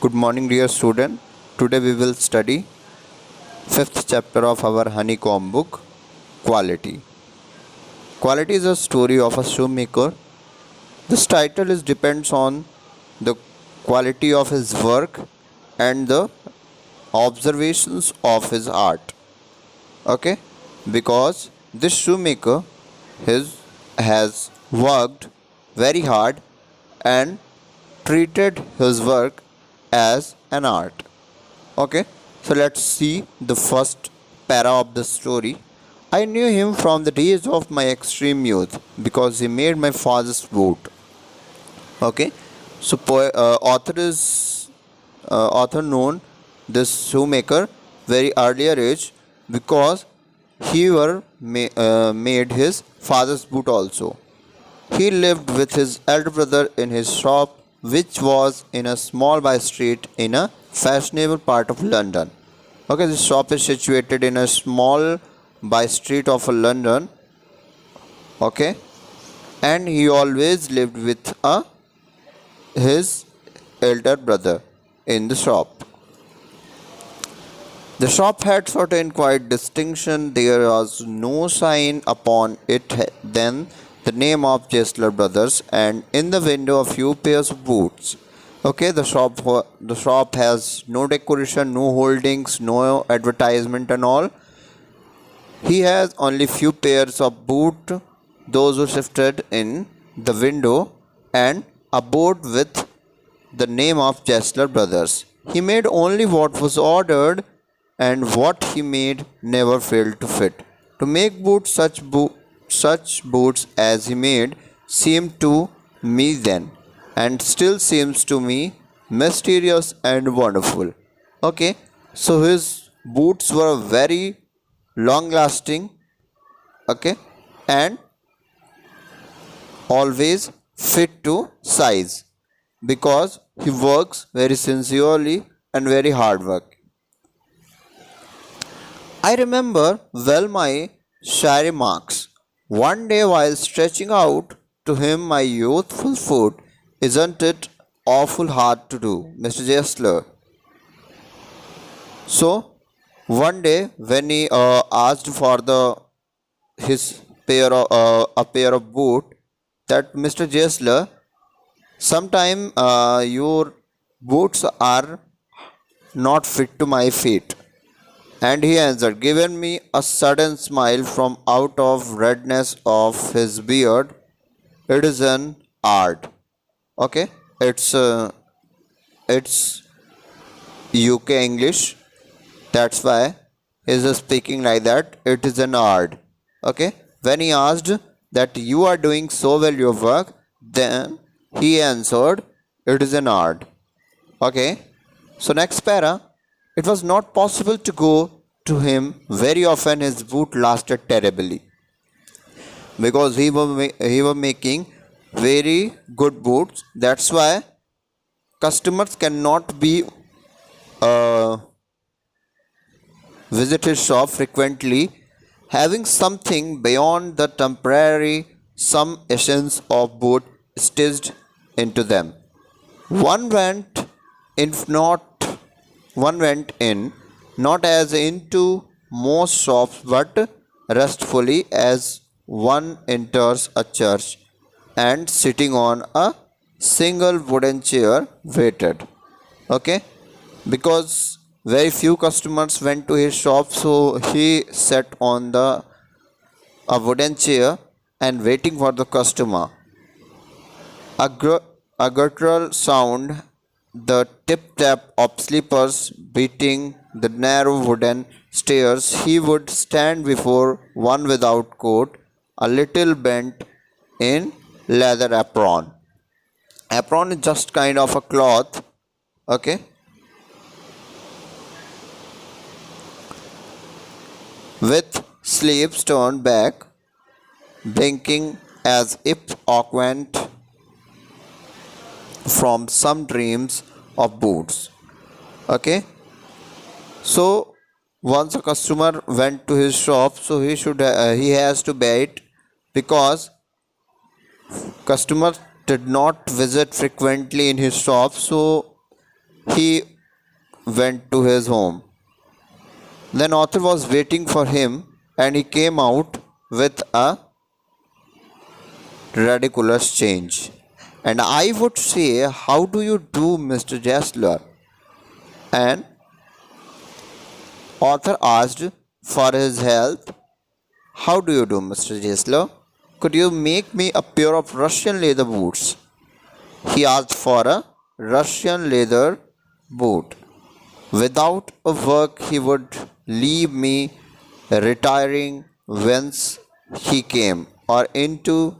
Good morning, dear student. Today we will study fifth chapter of our honeycomb book, Quality. Quality is a story of a shoemaker. This title depends on the quality of his work and the observations of his art. Okay, because this shoemaker has worked very hard and treated his work as an art. Okay, so let's see the first para of the story. I knew him from the days of my extreme youth because he made my father's boot. Okay, so author known this shoemaker very earlier age because made his father's boot also. He lived with his elder brother in his shop, which was in a small by street in a fashionable part of London. Okay, this shop is situated in a small by street of London. Okay, and he always lived with his elder brother in the shop. The shop had certain quiet distinction. There was no sign upon it then the name of Jesler Brothers, and in the window a few pairs of boots. Okay, the shop has no decoration, no holdings, no advertisement and all. He has only few pairs of boot, those who shifted in the window, and a board with the name of Jesler Brothers. He made only what was ordered, and what he made never failed to fit. To make such boots as he made seemed to me then, and still seems to me, mysterious and wonderful. Okay, so his boots were very long lasting, okay, and always fit to size because he works very sincerely and very hard work. I remember well my shy remarks. One day while stretching out to him my youthful foot, isn't it awful hard to do, Mr. Jesler? So one day when he asked for his a pair of boot, that Mr. Jesler, sometime your boots are not fit to my feet. And he answered, giving me a sudden smile from out of redness of his beard, it is an art. Okay, it's UK English. That's why he's speaking like that. It is an art. Okay, when he asked that you are doing so well your work, then he answered, it is an art. Okay, so next para. It was not possible to go to him very often. His boot lasted terribly because he was making very good boots. That's why customers cannot be visit his shop frequently, having something beyond the temporary some essence of boot stitched into them. One went in, not as into most shops, but restfully as one enters a church, and sitting on a single wooden chair waited. Okay, because very few customers went to his shop, so he sat on a wooden chair and waiting for the customer. A guttural sound, the tip-tap of slippers beating the narrow wooden stairs. He would stand before one without coat, a little bent in leather apron. Apron is just kind of a cloth, okay, with sleeves turned back, blinking as if awakened from some dreams of boots. Okay, so once a customer went to his shop, so he has to wait because customers did not visit frequently in his shop, so he went to his home. Then author was waiting for him and he came out with a ridiculous change. And I would say, how do you do, Mr. Jessler? And author asked for his help. How do you do, Mr. Jessler? Could you make me a pair of Russian leather boots? He asked for a Russian leather boot. Without a work, he would leave me retiring whence he came or into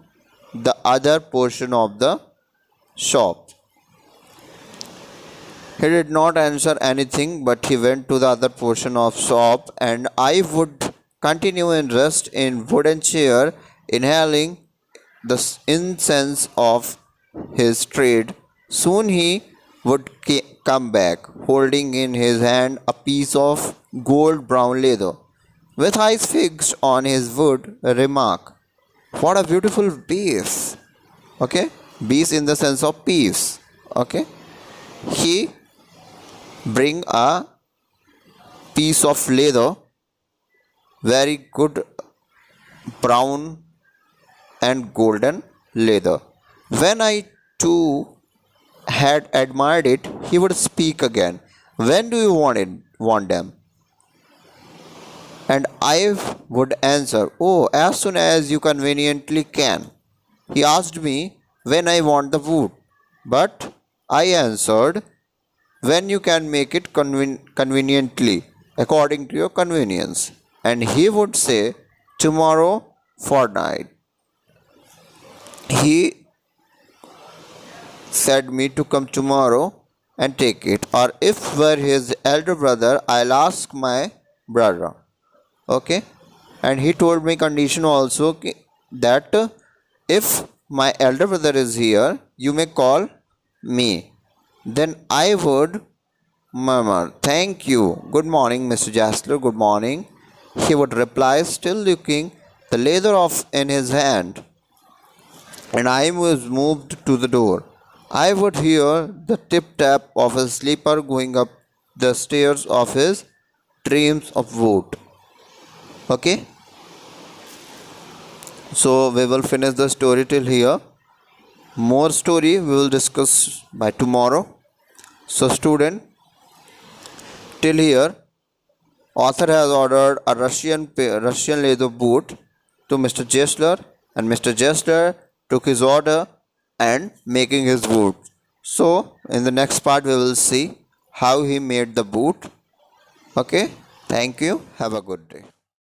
the other portion of the shop. He did not answer anything, but he went to the other portion of shop, and I would continue in rest in wooden chair, inhaling the incense of his trade. Soon he would come back, holding in his hand a piece of gold brown leather. With eyes fixed on his wood, remark, "What a beautiful piece!" Okay, piece in the sense of piece. Okay, he bring a piece of leather, very good brown and golden leather. When I too had admired it, he would speak again. When do you want them? And I would answer, "Oh, as soon as you conveniently can." He asked me when I want the wood, but I answered, "When you can make it conveniently, according to your convenience." And he would say, "Tomorrow fortnight." He said me to come tomorrow and take it, or if were his elder brother, I'll ask my brother. Okay, and he told me condition also that if my elder brother is here, you may call me. Then I would murmur, "Thank you. Good morning, Mr. Jessler. Good morning." He would reply, still looking the leather off in his hand, and I was moved to the door. I would hear the tip tap of his slipper going up the stairs of his dreams of wood. Okay, so we will finish the story till here. More story we will discuss by tomorrow. So student, till here author has ordered a Russian leather boot to Mr. Jessler, and Mr. Jessler took his order and making his boot. So in the next part we will see how he made the boot. Okay, thank you, have a good day.